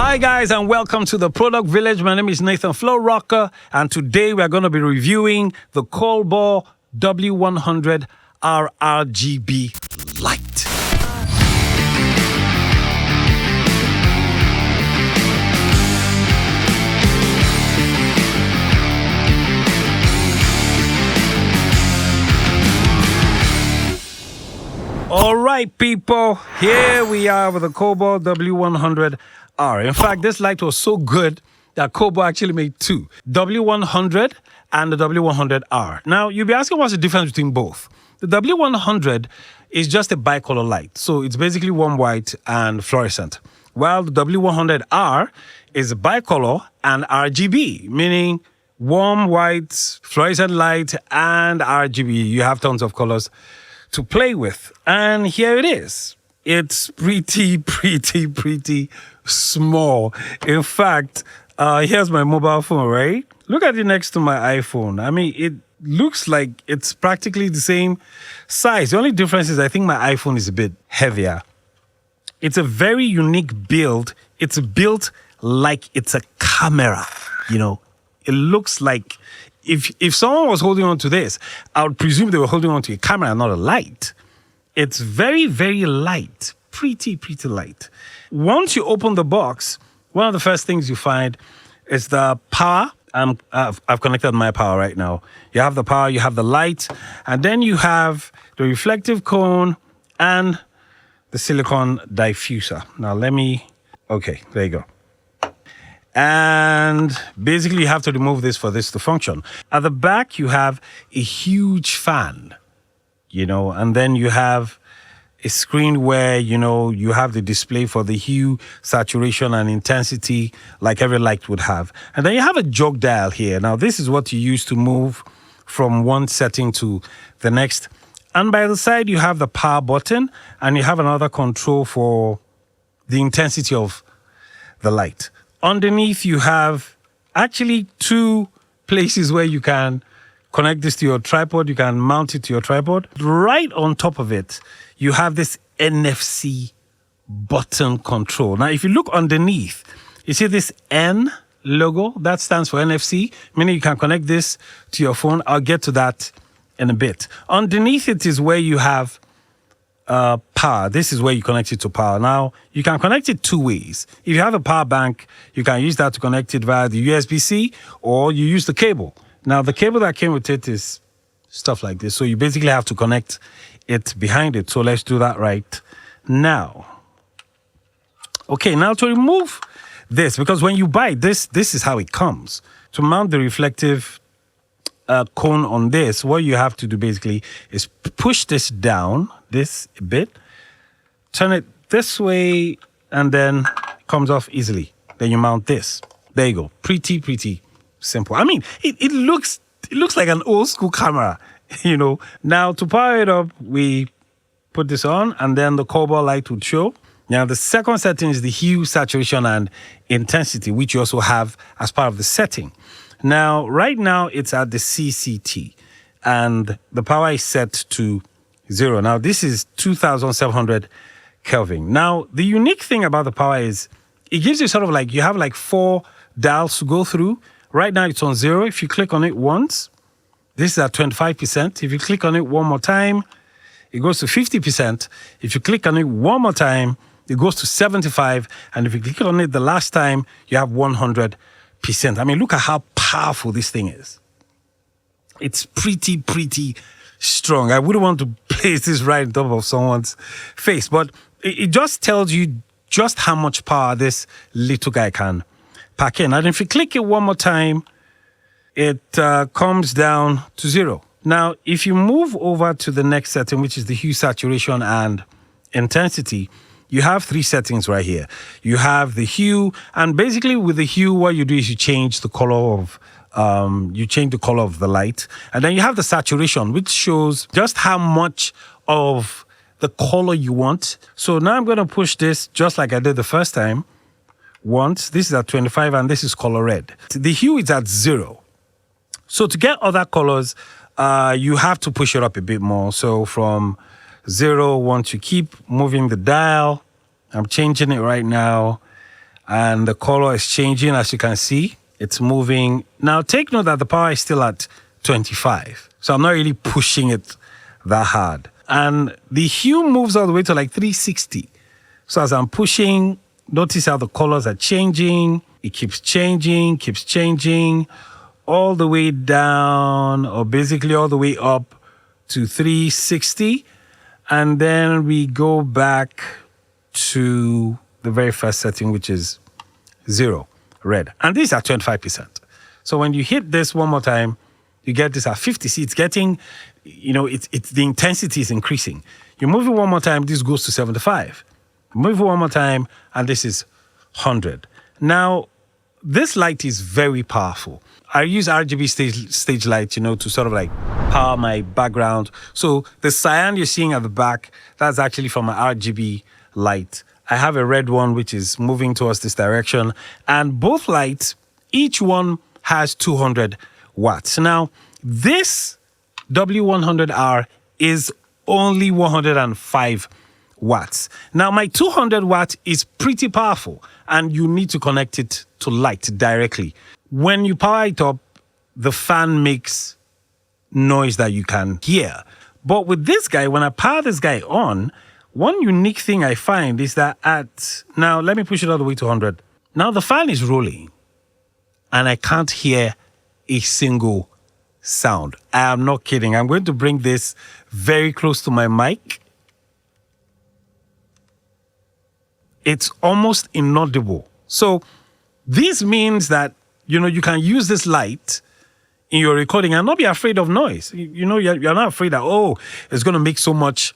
Hi guys, and welcome to the Product Village. My name is Nathan Flo Rocker, and today we are going to be reviewing the COLBOR W100R RGB Light. All right, people, here we are with the COLBOR W100R. In fact, this light was so good that COLBOR actually made two, W100 and the W100R. Now, you'll be asking what's the difference between both. The W100 is just a bicolor light, so it's basically warm white and fluorescent, while the W100R is bicolor and RGB, meaning warm white, fluorescent light, and RGB. You have tons of colors to play with. And here it is. It's pretty small. In fact, here's my mobile phone, right? Look at it next to my iPhone. I mean, it looks like it's practically the same size. The only difference is I think my iPhone is a bit heavier. It's a very unique build. It's built like it's a camera, you know. It looks like if someone was holding on to this, I would presume they were holding on to a camera and not a light. It's very light, pretty light. Once you open the box, one of the first things you find is the power. I've connected my power right now. You have the power, you have the light, and then you have the reflective cone and the silicone diffuser. Now okay, there you go. And basically, you have to remove this for this to function. At the back, you have a huge fan, you know, and then you have a screen where, you know, you have the display for the hue, saturation, and intensity, like every light would have. And then you have a jog dial here. Now, this is what you use to move from one setting to the next. And by the side, you have the power button, and you have another control for the intensity of the light. Underneath, you have actually two places where you can connect this to your tripod. You can mount it to your tripod. Right on top of it, you have this NFC button control. Now, if you look underneath, you see this N logo? That stands for NFC, meaning you can connect this to your phone. I'll get to that in a bit. Underneath it is where you have power. This is where you connect it to power. Now, you can connect it two ways. If you have a power bank, you can use that to connect it via the USB-C, or you use the cable. Now, the cable that came with it is stuff like this. So you basically have to connect it behind it. So let's do that right now. Okay, now to remove this, because when you buy this is how it comes. To mount the reflective cone on this, what you have to do basically is push this down this a bit, turn it this way, and then it comes off easily. Then you mount this. There you go. Pretty simple. I mean, it looks like an old school camera, you know. Now to power it up, we put this on, and then the COLBOR light would show. Now the second setting is the hue, saturation, and intensity, which you also have as part of the setting. Now, right now, it's at the CCT, and the power is set to 0. Now, this is 2,700 Kelvin. Now, the unique thing about the power is it gives you sort of like, you have like 4 dials to go through. Right now, it's on 0. If you click on it once, this is at 25%. If you click on it one more time, it goes to 50%. If you click on it one more time, it goes to 75%. And if you click on it the last time, you have 100%. I mean, look at how powerful this thing is. It's pretty strong. I wouldn't want to place this right on top of someone's face, but it just tells you just how much power this little guy can pack in. And if you click it one more time, it comes down to 0. Now, if you move over to the next setting, which is the hue, saturation, and intensity, you have 3 settings right here. You have the hue, and basically with the hue, what you do is you change the color of the light. And then you have the saturation, which shows just how much of the color you want. So now I'm going to push this just like I did the first time. Once, this is at 25, and this is color red. The hue is at 0. So to get other colors, you have to push it up a bit more. So from 0, once you keep moving the dial, I'm changing it right now. and the color is changing. As you can see, it's moving. Now take note that the power is still at 25. So I'm not really pushing it that hard. And the hue moves all the way to like 360. So as I'm pushing, notice how the colors are changing. It keeps changing, all the way down, or basically all the way up to 360. And then we go back to the very first setting, which is 0, red. And these are 25%. So when you hit this one more time, you get this at 50. See, it's getting, it's the intensity is increasing. You move it one more time, this goes to 75. Move it one more time, and this is 100. Now, this light is very powerful. I use RGB stage light, to sort of like power my background. So the cyan you're seeing at the back, that's actually from an RGB light. I have a red one, which is moving towards this direction. And both lights, each one has 200 watts. Now, this W100R is only 105 watts. Now, my 200 watt is pretty powerful, and you need to connect it to light directly. When you power it up, the fan makes noise that you can hear. But with this guy, when I power this guy on, one unique thing I find is that now let me push it all the way to 100. Now the fan is rolling, and I can't hear a single sound. I am not kidding. I'm going to bring this very close to my mic. It's almost inaudible. So this means that, you can use this light in your recording and not be afraid of noise. You're not afraid that, it's going to make so much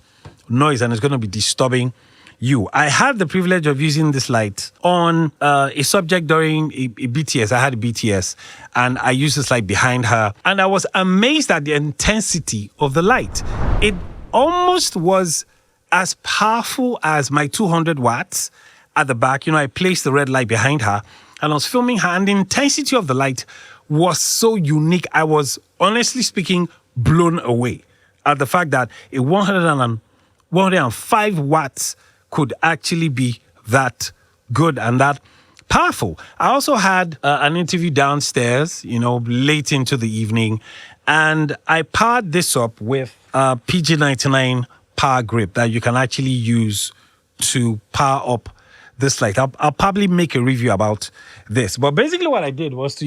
noise and it's going to be disturbing you. I had the privilege of using this light on a subject during a BTS. I had a BTS, and I used this light behind her, and I was amazed at the intensity of the light. It almost was as powerful as my 200 watts at the back. I placed the red light behind her, and I was filming her, and the intensity of the light was so unique. I was, honestly speaking, blown away at the fact that a 105 watts could actually be that good and that powerful. I also had an interview downstairs, late into the evening, and I powered this up with a PG99 power grip that you can actually use to power up this light. I'll probably make a review about this. But basically what I did was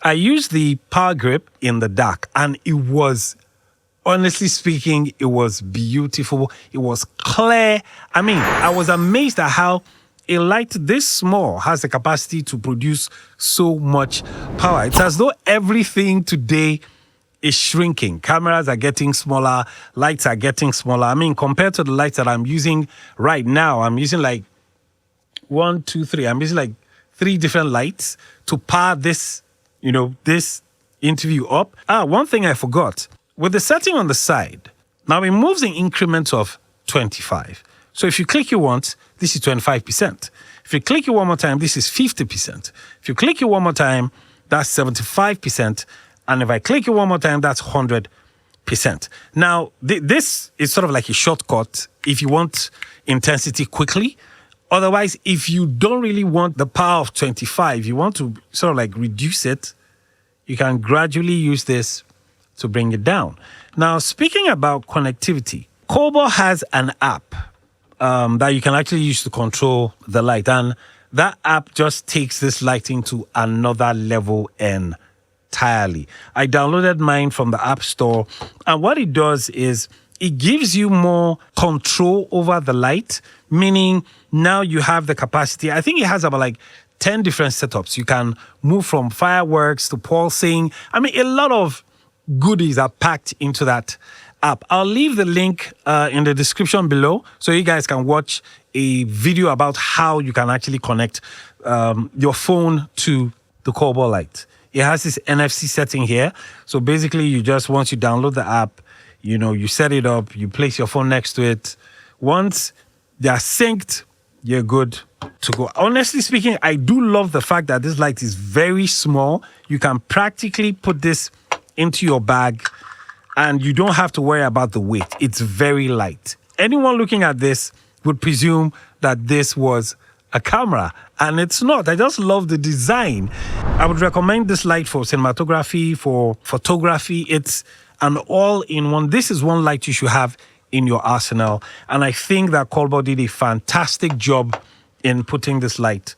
I used the power grip in the dark, and it was, honestly speaking, it was beautiful. It was clear. I mean, I was amazed at how a light this small has the capacity to produce so much power. It's as though everything today is shrinking. Cameras are getting smaller. Lights are getting smaller. I mean, compared to the lights that I'm using right now, I'm using like 1, 2, 3. I'm using like 3 different lights to power this, this interview up. One thing I forgot. With the setting on the side, now it moves in increments of 25. So if you click it once, this is 25%. If you click it one more time, this is 50%. If you click it one more time, that's 75%. And if I click it one more time, that's 100%. Now, this is sort of like a shortcut if you want intensity quickly. Otherwise, if you don't really want the power of 25, you want to sort of like reduce it, you can gradually use this to bring it down. Now, speaking about connectivity, COLBOR has an app that you can actually use to control the light. And that app just takes this lighting to another level entirely. I downloaded mine from the App Store. And what it does is it gives you more control over the light, meaning now you have the capacity. I think it has about like 10 different setups. You can move from fireworks to pulsing. I mean, a lot of goodies are packed into that app. I'll leave the link in the description below so you guys can watch a video about how you can actually connect your phone to the COLBOR light. It has this NFC setting here. So basically, once you download the app, you set it up, you place your phone next to it. Once they're synced, you're good to go. Honestly speaking, I do love the fact that this light is very small. You can practically put this into your bag and you don't have to worry about the weight. It's very light. Anyone looking at this would presume that this was a camera, and it's not. I just love the design. I would recommend this light for cinematography, for photography. It's an all-in-one. This is one light you should have in your arsenal, and I think that COLBOR did a fantastic job in putting this light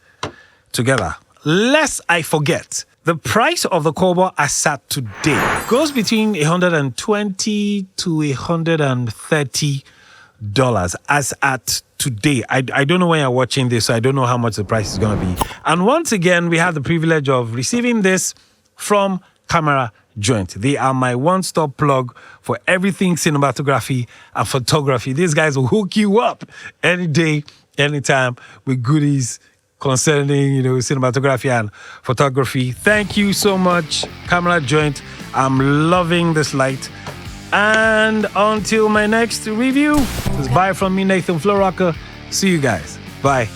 together. Lest I forget, the price of the COLBOR as at today goes between $120 to $130 as at today. I don't know when you're watching this, so I don't know how much the price is going to be. And once again, we have the privilege of receiving this from Camera Joint. They are my one-stop plug for everything cinematography and photography. These guys will hook you up any day, anytime with goodies concerning, cinematography and photography. Thank you so much, Camera Joint. I'm loving this light. And until my next review, it's bye from me, Nathan Florocker. See you guys. Bye.